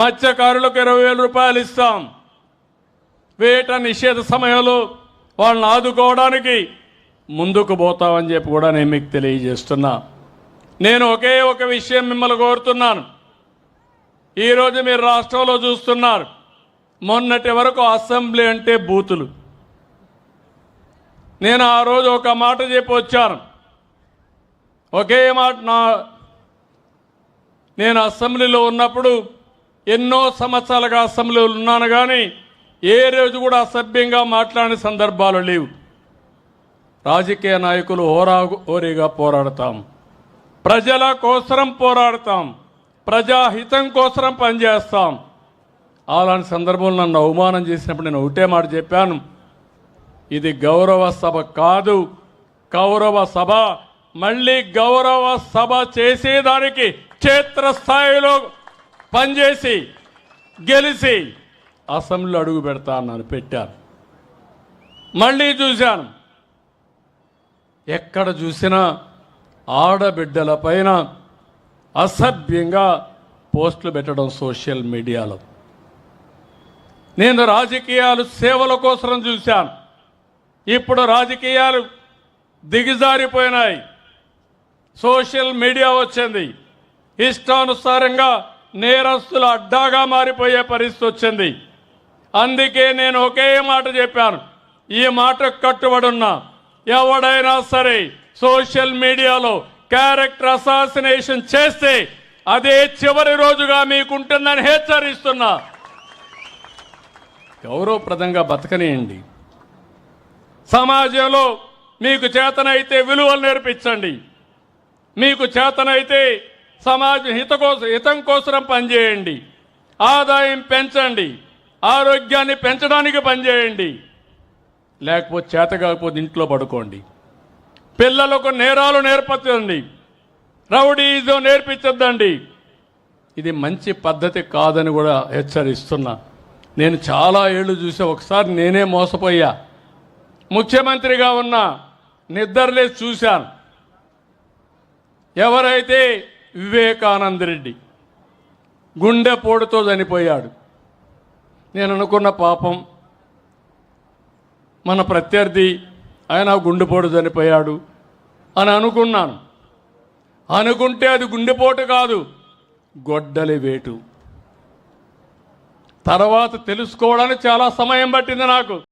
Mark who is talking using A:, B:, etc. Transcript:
A: మత్స్యకారులకు 20,000 రూపాయలు ఇస్తాం. వేట నిషేధ సమయంలో వాళ్ళని ఆదుకోవడానికి ముందుకు పోతామని చెప్పి కూడా నేను మీకు తెలియజేస్తున్నా. నేను ఒకే ఒక విషయం మిమ్మల్ని కోరుతున్నాను. ఈరోజు మీరు రాష్ట్రంలో చూస్తున్నారు, మొన్నటి వరకు అసెంబ్లీ అంటే బూతులు. నేను ఆ రోజు ఒక మాట చెప్పి వచ్చాను. ఒకే మాట, నేను అసెంబ్లీలో ఉన్నప్పుడు ఎన్నో సంవత్సరాలుగా అసెంబ్లీలో ఉన్నాను, కానీ ఏ రోజు కూడా అసభ్యంగా మాట్లాడిన సందర్భాలు లేవు. రాజకీయ నాయకులు హోరీగా పోరాడతాం, ప్రజల కోసరం పోరాడతాం, ప్రజాహితం కోసరం పనిచేస్తాం. అలాంటి సందర్భంలో నన్ను అవమానం చేసినప్పుడు నేను ఒకటే మాట చెప్పాను, ఇది గౌరవ సభ కాదు, కౌరవ సభ. మళ్ళీ గౌరవ సభ చేసేదానికి క్షేత్రస్థాయిలో పనిచేసి గెలిచి అసెంబ్లీలో అడుగు పెడతా అన్నాను, పెట్టాను. మళ్ళీ చూశాను, ఎక్కడ చూసినా ఆడబిడ్డల పైన అసభ్యంగా పోస్టులు పెట్టడం సోషల్ మీడియాలో. నేను రాజకీయాలు సేవల కోసం చూశాను. ఇప్పుడు రాజకీయాలు దిగజారిపోయినాయి. సోషల్ మీడియా వచ్చింది, ఇష్టానుసారంగా నేరస్తుల అడ్డాగా మారిపోయే పరిస్థితి వచ్చింది. అందుకే నేను ఒకే మాట చెప్పాను, ఈ మాటకు కట్టుబడి ఉన్నా. ఎవడైనా సరే సోషల్ మీడియాలో క్యారెక్టర్ అసాసినేషన్ చేస్తే అదే చివరి రోజుగా మీకుంటుందని హెచ్చరిస్తున్నా. గౌరవప్రదంగా బతకనియండి. సమాజంలో మీకు చేతనైతే విలువలు నేర్పించండి, మీకు చేతనైతే సమాజ హితం కోసం పనిచేయండి, ఆదాయం పెంచండి, ఆరోగ్యాన్ని పెంచడానికి పనిచేయండి. లేకపోతే చేత కాకపోతే ఇంట్లో పడుకోండి. పిల్లలకు నేరాలు నేర్పించండి, రౌడీజం నేర్పించద్దండి. ఇది మంచి పద్ధతి కాదని కూడా హెచ్చరిస్తున్నా. నేను చాలా ఏళ్ళు చూసా. ఒకసారి నేనే మోసపోయా. ముఖ్యమంత్రిగా ఉన్నా నిద్రలేసి చూశాను. ఎవరైతే వివేకానంద రెడ్డి గుండెపోటుతో చనిపోయాడు, నేను అనుకున్న పాపం మన ప్రత్యర్థి ఆయన గుండెపోటు చనిపోయాడు అని అనుకున్నాను. అనుకుంటే అది గుండెపోటు కాదు, గొడ్డలి వేటు. తర్వాత తెలుసుకోవడానికి చాలా సమయం పట్టింది నాకు.